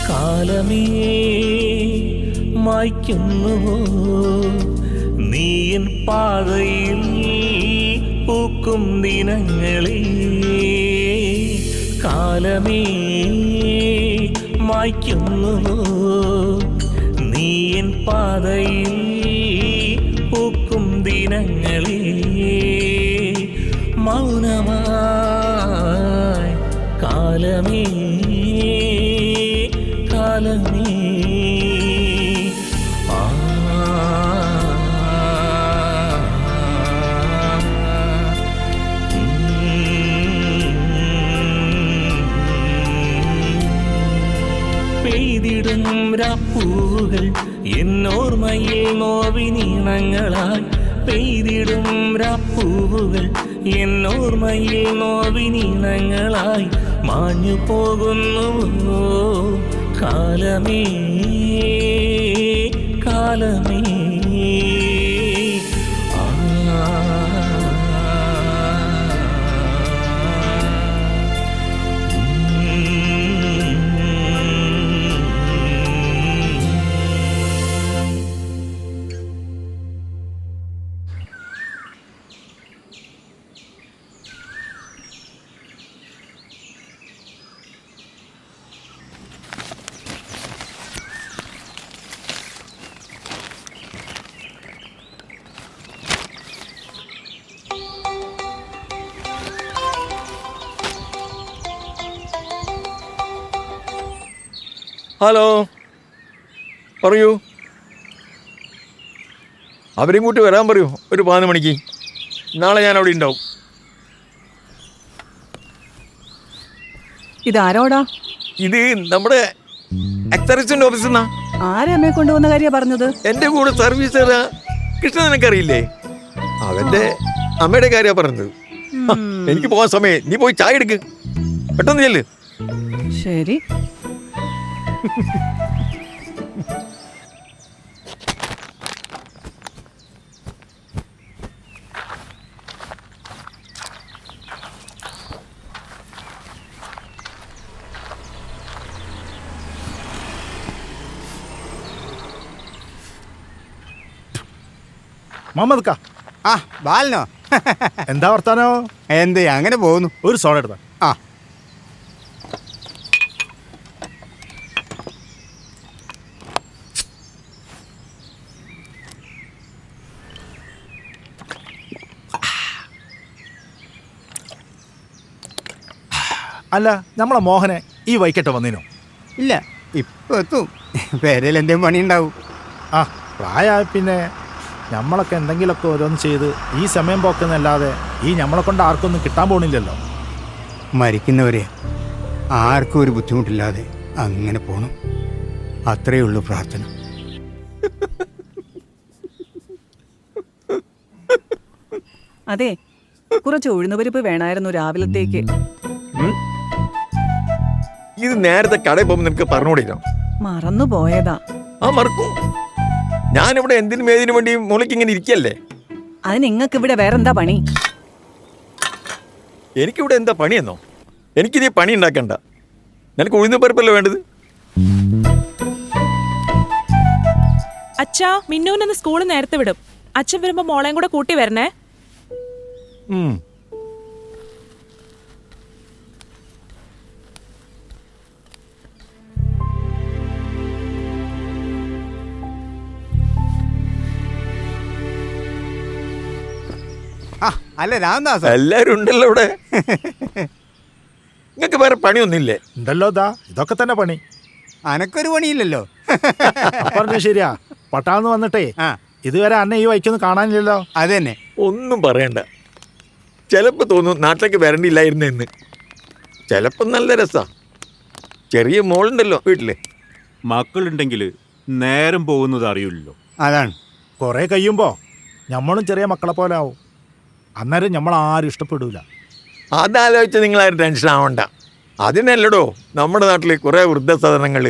കാലമേ മായ്ക്കുന്നുവോ നീയൻ പാതയിൽ പൂക്കും ദിനങ്ങളെ? കാലമേ മായ്ക്കുന്നുവോ നീയൻ പാതയിൽ പൂക്കും ദിനങ്ങളെ? മൗനമായി കാലമേ കാലമേ പെയ്തിടും രാപ്പൂവുകൾ എന്നോർമ്മയിൽ നോവിനീണങ്ങളായി. പെയ്തിടും രാപ്പൂവുകൾ എന്നോർമ്മയിൽ നോവിനീണങ്ങളായി മാഞ്ഞു പോകുന്നുവോ കാലമേ കാലമേ? ഹലോ, പറയൂ. അവരെയും കൂട്ടി വരാൻ പറയൂ ഒരു 11 മണിക്ക്. നാളെ ഞാൻ അവിടെ ഉണ്ടാവും. ഇതാരോടാ? ഇത് നമ്മുടെ എക്സൈസിന്റെ ഓഫീസിൽ നിന്നാ. ആരമ്മയെ കൊണ്ടുവന്ന കാര്യ പറഞ്ഞത്? എന്റെ കൂടെ സർവീസ് കൃഷ്ണൻ നിനക്കറിയില്ലേ? അവന്റെ അമ്മയുടെ കാര്യ പറഞ്ഞത്. എനിക്ക് പോകാൻ സമയം. നീ പോയി ചായ എടുക്ക്, പെട്ടെന്ന് ചെല്ല്. ശരി. മുഹമ്മദ് കാ. ആ ബാലനോ? എന്താ വർത്താനോ? എന്തേ അങ്ങനെ പോകുന്നു. ഒരു സോഡ എടുത്താ. ആ അല്ല, നമ്മളെ മോഹനെ ഈ വൈകിട്ട് വന്നിനോ? ഇല്ല, ഇപ്പൊ എത്തും. പേരയിൽ എന്തേലും പണി ഉണ്ടാവും. ആ, പ്രായമായ പിന്നെ നമ്മളൊക്കെ എന്തെങ്കിലുമൊക്കെ ഓരോന്ന് ചെയ്ത് ഈ സമയം പോക്കുന്നല്ലാതെ ഈ നമ്മളെ കൊണ്ട് ആർക്കൊന്നും കിട്ടാൻ പോണില്ലല്ലോ. മരിക്കുന്നവരെ ആർക്കും ഒരു ബുദ്ധിമുട്ടില്ലാതെ അങ്ങനെ പോകണം. അത്രയേ ഉള്ളൂ പ്രാർത്ഥന. അതെ, കുറച്ച് ഉഴുന്നുപരിപ്പ് വേണമായിരുന്നു രാവിലത്തേക്ക്. ഇത് നേരത്തെ കടയിൽ പോകുമ്പോൾ നിനക്ക് പറഞ്ഞുകൂടില്ലോ? മറന്നു പോയതാ. ആ, മറക്കൂ. ഞാനിവിടെ എന്തിനും ഏതിനു വേണ്ടി മുളയ്ക്ക് ഇങ്ങനെ ഇരിക്കല്ലേ? അത് നിങ്ങൾക്ക് ഇവിടെ വേറെന്താ പണി? എനിക്കിവിടെ എന്താ പണിയെന്നോ? എനിക്കിനി പണി ഉണ്ടാക്കണ്ട. നിനക്ക് ഉഴുന്നുപരിപ്പല്ലേ വേണ്ടത്? അച്ഛാ, മിന്നുവിനൊന്ന് സ്കൂളിൽ നേരത്തെ വിടും. അച്ഛൻ വരുമ്പോ മോളെയും കൂടെ കൂട്ടി വരണേ. അല്ല രാംദാസ്, എല്ലാരും ഉണ്ടല്ലോ ഇവിടെ. നിങ്ങൾക്ക് വേറെ പണിയൊന്നുമില്ലേ? ഉണ്ടല്ലോ, ദാ ഇതൊക്കെ തന്നെ പണി. അനക്കൊരു പണിയില്ലല്ലോ. പറഞ്ഞു ശരിയാ. പട്ടാന്ന് വന്നിട്ടേ ഇതുവരെ അന്നെ ഈ വൈക്കൊന്നും കാണാനില്ലല്ലോ. അത് തന്നെ. ഒന്നും പറയണ്ട. ചിലപ്പോൾ തോന്നും നാട്ടിലേക്ക് വരണ്ടില്ലായിരുന്നു എന്ന്. ചിലപ്പോൾ നല്ല രസാ. ചെറിയ മോളുണ്ടല്ലോ വീട്ടില്. മക്കളുണ്ടെങ്കിൽ നേരം പോകുന്നത് അറിയില്ലല്ലോ. അതാണ്. കുറെ കഴിയുമ്പോ നമ്മളും ചെറിയ മക്കളെ പോലെ ആവും. അന്നേരം നമ്മൾ ആരും ഇഷ്ടപ്പെടൂല. അതാലോചിച്ച് നിങ്ങളാരും ടെൻഷൻ ആവണ്ട. അതിനല്ലടോ നമ്മുടെ നാട്ടിൽ കുറെ വൃദ്ധസദനങ്ങൾ.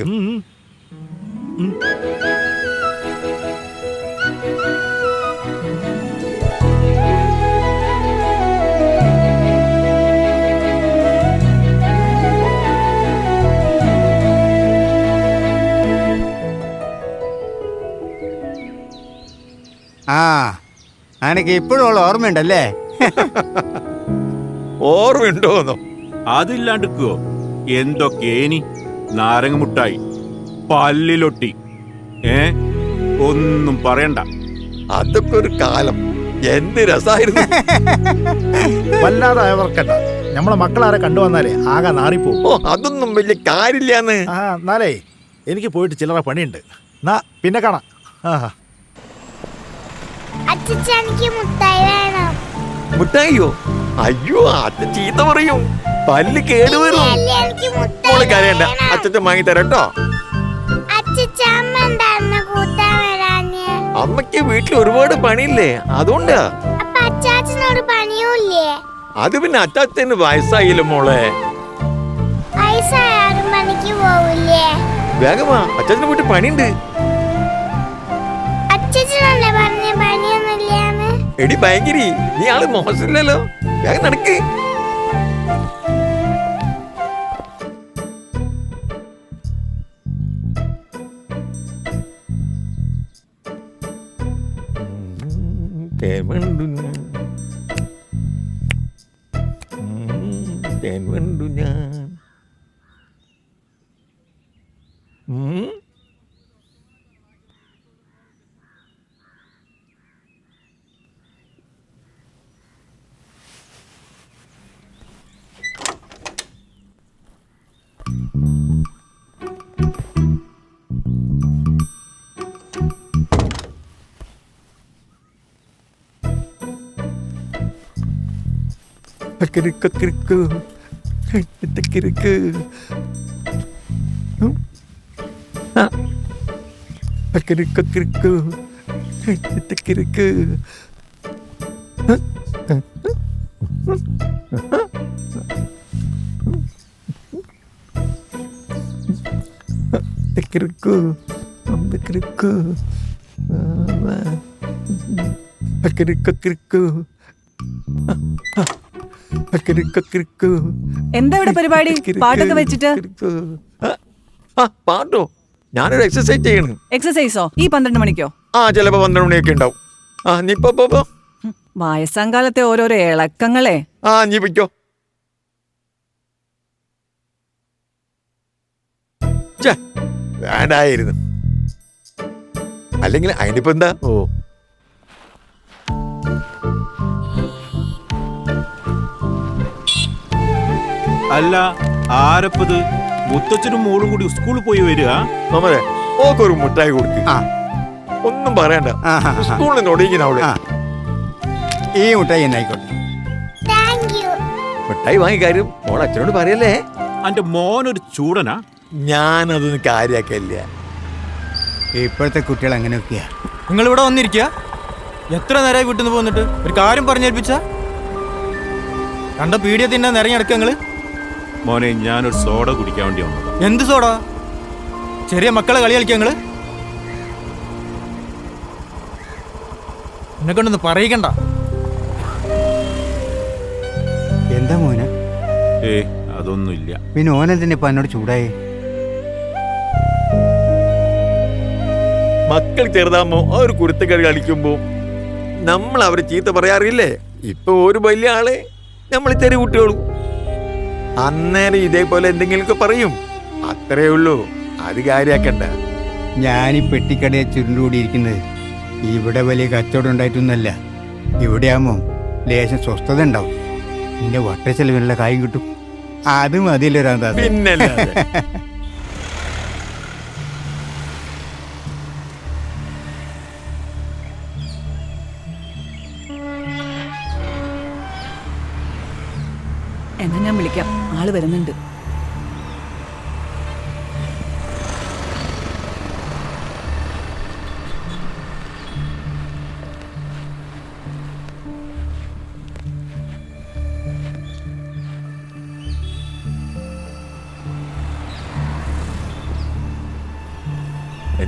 ആ അനക്ക് ഇപ്പോഴുള്ള ഓർമ്മയുണ്ടല്ലേ? ഓർമ്മയുണ്ടോന്നോ? അതില്ലാണ്ടിക്കോ എന്തൊക്കേനി നാരങ്ങ മുട്ടായി, പല്ലിലൊട്ടി, ഒന്നും പറയണ്ട. അതൊക്കെ ഒരു കാലം. എന്ത് രസായിരുന്നു. വല്ലാതെ അയവർക്കണ്ട. നമ്മളെ മക്കളാരെ കണ്ടുവന്നാലേ ആകെ നാറിപ്പോവും. ഓ, അതൊന്നും വലിയ കാര്യമില്ലാന്ന്. ആ എന്നാലേ എനിക്ക് പോയിട്ട് ചില്ലറ പണിയുണ്ട്. എന്നാ പിന്നെ കാണാം. ആ അച്ഛാ മുട്ടായി വേണം. മുട്ടായിയോ? അയ്യോ, അച്ഛൻ ചീത്ത പറയും, പല്ല് കേടുവരും. മോള് കരയണ്ട, അച്ഛൻ വാങ്ങി തരട്ടോ. അമ്മയ്ക്ക് വീട്ടിൽ ഒരുപാട് പണിയില്ലേ, അതുകൊണ്ടാ. അച്ഛനോട് പണിയൂല്ലേ? അത് പിന്നെ അച്ചാച്ചന് വയസ്സായില്ല മോളെ. വയസ്സായാലും പണിക്ക് പോവില്ലേ? വേഗമാ, അച്ചാച്ചന് വീട്ടിൽ പണിയുണ്ട്. അച്ഛനല്ലേ പറഞ്ഞ പണിയൊന്നുമില്ലാന്ന്? എടി ഭയങ്കരി, നീ ആള് മോശമില്ലല്ലോ. വേഗം നടക്ക്. തേൻ വേണ്ടു ഞാൻ. കിറുക്ക് എന്താ ഇവിടെ പരിപാടി? പാട്ടൊക്കെ വെച്ചിട്ട്? പാട്ടോ? ഞാനൊരു എക്സസൈസ് ചെയ്യണം. എക്സസൈസോ? ഈ 12 മണിക്കോ? ആ, ചിലപ്പോ 12 മണിയൊക്കെ ഉണ്ടാവും. ആ, നീ പോ. വയസ്സാങ്കാലത്തെ ഓരോരോ ഇളക്കങ്ങളെ. ആ, നീ പൊയ്ക്കോ. വേണ്ടായിരുന്നു. അല്ലെങ്കിൽ അതിനിപ്പോ എന്താ? ഓ, അല്ല, ആരപ്പത്? മുത്തച്ഛനും മോളും കൂടി സ്കൂളിൽ പോയി വരിക? നമ്മളെ ഓക്കെ ഒരു മുട്ടായി കൊടുക്ക്. ആ ഒന്നും പറയണ്ട, സ്കൂളിൽ ഒടിയിക്കുന്ന അവള്. ഈ മുട്ടായി എന്നായിക്കോട്ടെ. മിഠായി വാങ്ങി കാര്യം മോൾ അച്ഛനോട് പറയല്ലേ. അന്റെ മോനൊരു ചൂടനാ. ഞാനതൊന്നും കാര്യാക്കല്ല. ഇപ്പോഴത്തെ കുട്ടികൾ അങ്ങനെയൊക്കെയാ. നിങ്ങൾ ഇവിടെ വന്നിരിക്കുക. എത്ര നേരമായി വീട്ടിൽ നിന്ന് പോന്നിട്ട് ഒരു കാര്യം പറഞ്ഞേൽപ്പിച്ച കണ്ട പീഡിയ തിന്നാൻ നിറഞ്ഞെടുക്ക നിങ്ങള്. മോനെ, ഞാനൊരു സോഡ കുടിക്കാൻ വേണ്ടി വന്നത്. എന്ത് സോഡ? ചെറിയ മക്കളെ കളി കളിക്കുക നിങ്ങള്. എന്നെ കൊണ്ടൊന്ന് പറയിക്കണ്ട. എന്താ മോന? അതൊന്നുമില്ല. പിന്നെ ഓനെന്തിനാ ഇപ്പൊ എന്നോട് ചൂടായി? മക്കൾ ചെറുതാകുമ്പോ ആ ഒരു കുരുത്തക്കളി കളിക്കുമ്പോ നമ്മൾ അവരെ ചീത്ത പറയാറില്ലേ? ഇപ്പൊ ഒരു വലിയ ആള് നമ്മൾ ചെറിയ കുട്ടികളും അന്നേരം ഇതേപോലെ എന്തെങ്കിലുമൊക്കെ പറയും. അത്രേ ഉള്ളൂ, അത് കാര്യാക്കണ്ട. ഞാൻ ഈ പെട്ടിക്കടയെ ചുരുണ്ടുകൂടിയിരിക്കുന്നത് ഇവിടെ വലിയ കച്ചവടം ഉണ്ടായിട്ടൊന്നുമല്ല. ഇവിടെ ആകുമ്പോ ലേശം സ്വസ്ഥത ഉണ്ടാവും. എന്റെ വട്ട ചെലവിനുള്ള കാര്യം കിട്ടും. അത് മതിയല്ലോ രാധാ. പിന്നല്ലാതെ. എന്നാ ഞാൻ വിളിക്കാം, ആള് വരുന്നുണ്ട്.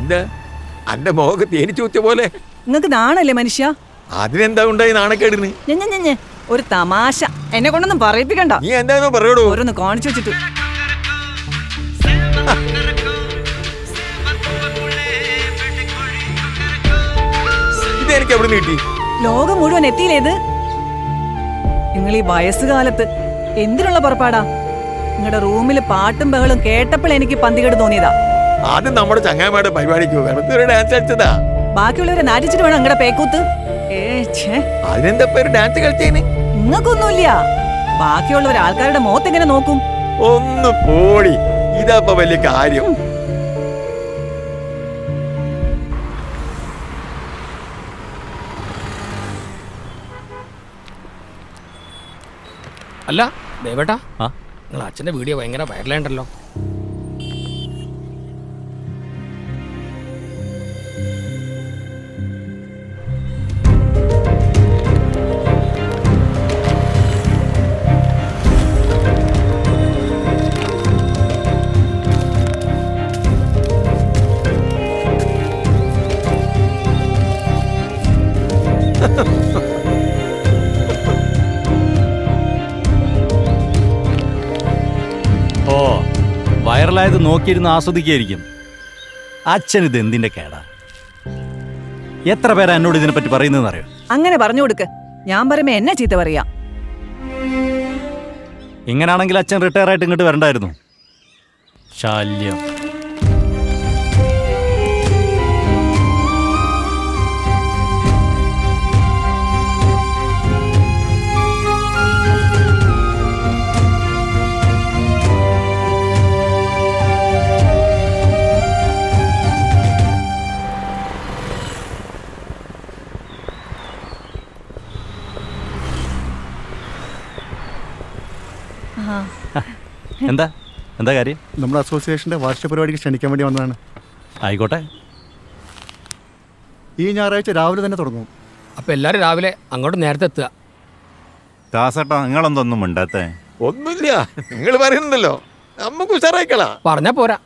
എന്താ അന്റെ മോഹക്ക് തേനിച്ചൂച്ച പോലെ? നിങ്ങക്ക് നാണല്ലേ മനുഷ്യ? അതിനെന്താ ഉണ്ടായി നാണക്കേടിന്? ഞെ ഒരു തമാശ. എന്നെ കൊണ്ടൊന്നും പറയിപ്പിക്കണ്ട. നീ എന്താ പറയടോ? ഓരോന്ന് കാണിച്ചു വെച്ചിട്ട്. ഇതെനിക്ക് എവിടെ കിട്ടി? ലോകം മുഴുവൻ എത്തിയില്ലേത്? നിങ്ങൾ ഈ വയസ്സുകാലത്ത് എന്തിനുള്ള പുറപ്പാടാ? നിങ്ങളുടെ റൂമിൽ പാട്ടും ബഹളും കേട്ടപ്പോൾ എനിക്ക് പന്തികേട് തോന്നിയതാ. ആദ്യം നമ്മുടെ ചങ്ങായിമാരുടെ പരിപാടിക്ക് വെറുതെ ഒരു ഡാൻസ് കളിച്ചതാ. ബാക്കിയുള്ളവരെ നാറ്റിച്ചിട്ട് വേണം നിങ്ങളുടെ പേക്കൂത്ത്. അതിനെന്താ ഒരു ഡാൻസ് കളിച്ചേന്? നിങ്ങൾക്കൊന്നുമില്ല. ബാക്കിയുള്ളവർ ആൾക്കാരുടെ മുഖത്ത് എങ്ങനെ നോക്കും? ഒന്ന് പോടി, ഇതാപ്പ വലിയ കാര്യം. അല്ല ദേവേട്ടാ, നിങ്ങൾ അച്ഛൻ്റെ വീഡിയോ ഭയങ്കര വൈറലായിട്ടല്ലോ. ഓ, വൈറലായത് നോക്കിയിരുന്ന് ആസ്വദിക്കുകയായിരിക്കും. അച്ഛൻ ഇത് എന്തിന്റെ കേടാ? എത്ര പേരാ എന്നോട് ഇതിനെപ്പറ്റി പറയുന്നതെന്ന് അറിയോ? അങ്ങനെ പറഞ്ഞു കൊടുക്ക്. ഞാൻ പറയുമ്പോ എന്നെ ചീത്ത പറയാ. ഇങ്ങനാണെങ്കിൽ അച്ഛൻ റിട്ടയർ ആയിട്ട് ഇങ്ങോട്ട് വരണ്ടായിരുന്നു. ശല്യം. എന്താ എന്താ കാര്യം? നമ്മുടെ അസോസിയേഷന്റെ വാർഷിക പരിപാടിക്ക് ക്ഷണിക്കാൻ വേണ്ടി വന്നതാണ്. ആയിക്കോട്ടെ. ഈ ഞായറാഴ്ച രാവിലെ തന്നെ തുടങ്ങും. അപ്പൊ എല്ലാരും രാവിലെ അങ്ങോട്ട് നേരത്തെ എത്തുക. ദാസേട്ടാ, നിങ്ങളെന്തൊന്നും മിണ്ടാത്തേ? ഒന്നുമില്ല, നിങ്ങൾ പറയുന്നുണ്ടല്ലോ, നമുക്ക് ഉഷാറായിക്കളാ. പറഞ്ഞാ പോരാ.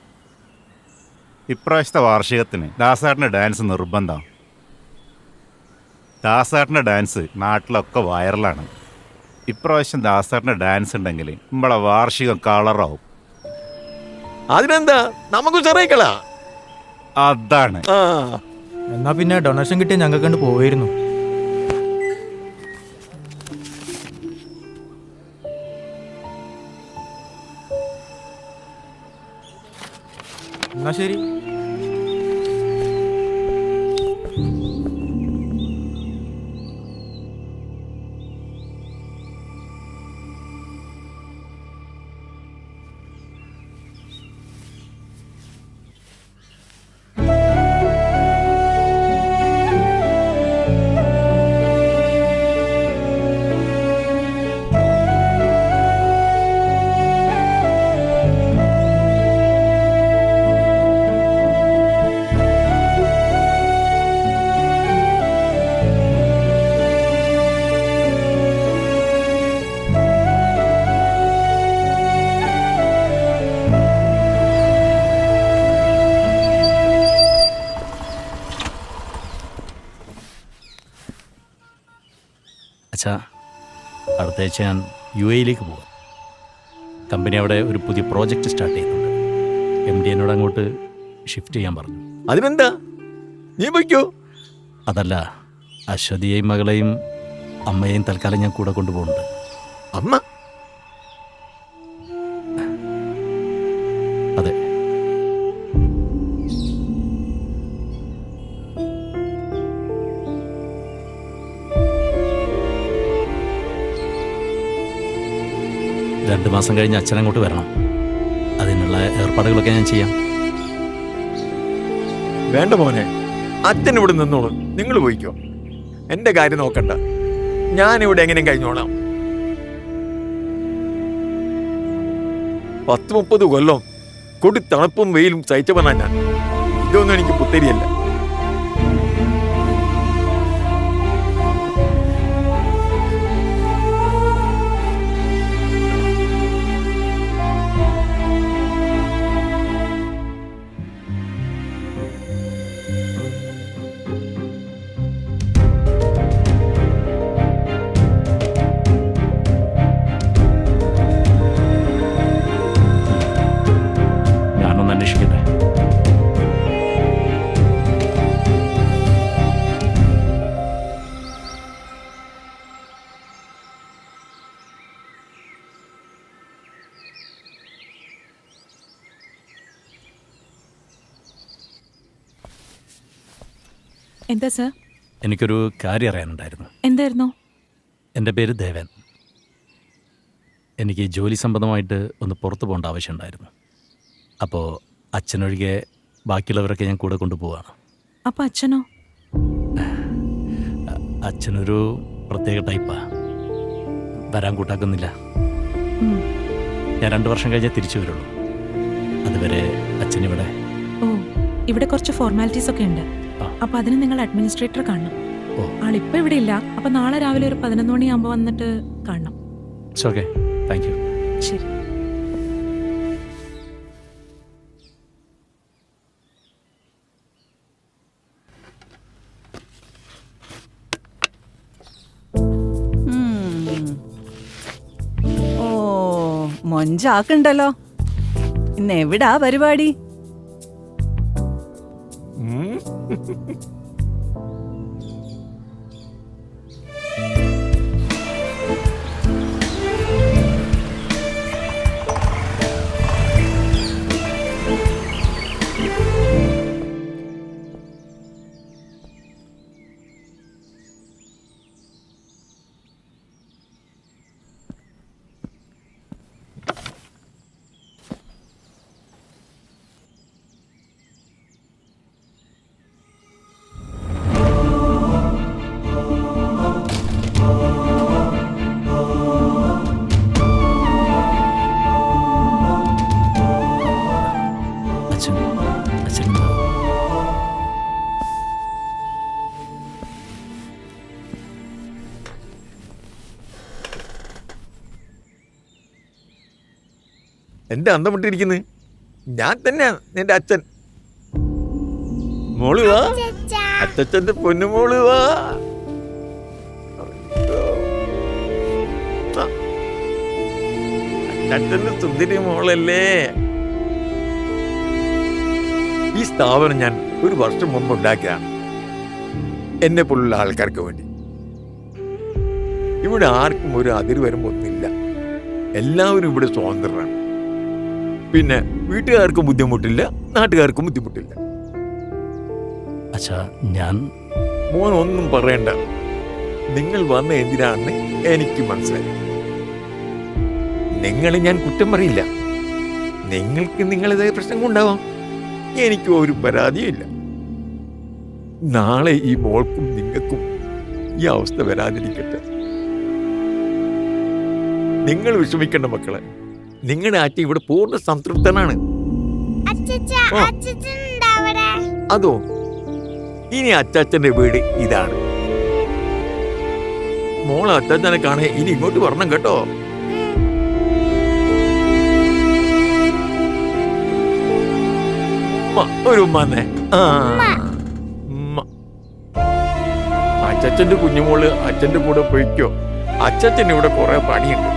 ഇപ്രാവശ്യത്തെ വാർഷികത്തിന് ദാസേട്ടൻ്റെ ഡാൻസ് നിർബന്ധം. ദാസേട്ടൻ്റെ ഡാൻസ് നാട്ടിലൊക്കെ വൈറലാണ്. ഇപ്രാവശ്യം ദാസേട്ടൻ്റെ ഡാൻസ് ഉണ്ടെങ്കിൽ നമ്മളെ വാർഷികം കളറാവും. അതിനെന്താ, നമുക്ക് ഉഷാറായിക്കളാ. അതാണ്. എന്നാ പിന്നെ ഡൊണേഷൻ കിട്ടിയ ഞങ്ങൾക്ക് കണ്ട് പോവായിരുന്നു. എന്നാ ശരി. അച്ഛാ, അടുത്ത ആഴ്ച ഞാൻ UAE പോകാം. കമ്പനി അവിടെ ഒരു പുതിയ പ്രോജക്റ്റ് സ്റ്റാർട്ട് ചെയ്യുന്നുണ്ട്. MD എന്നോട് അങ്ങോട്ട് ഷിഫ്റ്റ് ചെയ്യാൻ പറഞ്ഞു. അതിനെന്താ, നീ പോയിക്കോ. അതല്ല, അശ്വതിയെയും മകളെയും അമ്മയെയും തൽക്കാലം ഞാൻ കൂടെ കൊണ്ടുപോകുന്നുണ്ട്. അമ്മ? അതെ. രണ്ട് മാസം കഴിഞ്ഞ് അച്ഛൻ അങ്ങോട്ട് വരണം. അതിനുള്ള ഏർപ്പാടുകളൊക്കെ ഞാൻ ചെയ്യാം. വേണ്ട മോനെ, അച്ഛൻ ഇവിടെ നിന്നോളൂ, നിങ്ങൾ പോയിക്കോ. എന്റെ കാര്യം നോക്കണ്ട, ഞാനിവിടെ എങ്ങനെയും കഴിഞ്ഞോളാം. 10-30 കൊല്ലം കൊടി തണുപ്പും വെയിലും സഹിച്ചവനാ ഞാൻ. ഇതൊന്നും എനിക്ക് പുത്തരിയല്ല. എന്താ സർ? എനിക്കൊരു കാര്യം അറിയാനുണ്ടായിരുന്നു. എന്തായിരുന്നു? എൻ്റെ പേര് ദേവൻ. എനിക്ക് ജോലി സംബന്ധമായിട്ട് ഒന്ന് പുറത്തു പോകേണ്ട ആവശ്യമുണ്ടായിരുന്നു. അപ്പോൾ അച്ഛനൊഴികെ ബാക്കിയുള്ളവരൊക്കെ ഞാൻ കൂടെ കൊണ്ടുപോവാണ്. അപ്പൊ അച്ഛനോ? അച്ഛനൊരു പ്രത്യേക ടൈപ്പാ, വരാൻ കൂട്ടാക്കുന്നില്ല. ഞാൻ 2 വർഷം കഴിഞ്ഞേ തിരിച്ചു വരുള്ളൂ. അതുവരെ അച്ഛനിവിടെ. ഓ, ഇവിടെ കുറച്ച് ഫോർമാലിറ്റീസ് ഒക്കെ ഉണ്ട്. അപ്പൊ അതിന് നിങ്ങൾ അഡ്മിനിസ്ട്രേറ്റർ കാണണം. ആളിപ്പോ ഇവിടെ ഇല്ല. അപ്പൊ നാളെ രാവിലെ ഒരു 11 മണിയാകുമ്പോൾ വന്നിട്ട് കാണണം. Okay, thank you. ശരി. ഓ, മൊഞ്ചാക്കുണ്ടല്ലോ. ഇന്ന് എവിടാ പരിപാടി? അച്ഛൻ എന്താ അന്തം വിട്ടിരിക്കുന്നത്? ഞാൻ തന്നെയാ നിന്റെ അച്ഛൻ. മോള് വാ, അച്ഛന്റെ പൊന്നുമോള് വാ. അച്ഛന്റെ സുന്ദരി മോളല്ലേ. ഈ സ്ഥാപനം ഞാൻ 1 വർഷം മുമ്പ് ഉണ്ടാക്കിയതാണ്, എന്നെ പോലുള്ള ആൾക്കാർക്ക് വേണ്ടി. ഇവിടെ ആർക്കും ഒരു അതിര് വരുമ്പൊന്നുമില്ല. എല്ലാവരും ഇവിടെ സ്വതന്ത്രരാണ്. പിന്നെ വീട്ടുകാർക്കും ബുദ്ധിമുട്ടില്ല, നാട്ടുകാർക്കും ബുദ്ധിമുട്ടില്ല. അച്ഛാ, ഞാൻ മോൻ ഒന്നും പറയണ്ട. നിങ്ങൾ വന്ന എന്തിനാണെന്ന് എനിക്ക് മനസ്സിലായി. നിങ്ങളെ ഞാൻ കുറ്റം പറയില്ല. നിങ്ങൾക്ക് നിങ്ങളേതായ പ്രശ്നങ്ങളുണ്ടാവാം. എനിക്ക് ഒരു പരാതിയില്ല. നാളെ ഈ മോൾക്കും നിങ്ങൾക്കും ഈ അവസ്ഥ വരാതിരിക്കട്ടെ. നിങ്ങൾ വിഷമിക്കേണ്ട മക്കളെ. നിങ്ങളുടെ അച്ഛൻ ഇവിടെ പൂർണ്ണ സംതൃപ്തനാണ്. അതോ, ഇനി അച്ചാച്ചന്റെ വീട് ഇതാണ്. മോൾ അച്ചാച്ചനെ കാണേ ഇനി ഇങ്ങോട്ട് വരണം കേട്ടോ. ഒരു ഉമ്മന്നെ. അച്ചച്ചന്റെ കുഞ്ഞുമോള് അച്ഛന്റെ കൂടെ പോയിക്കോ. അച്ചച്ചന് ഇവിടെ കുറെ പണിയുണ്ട്.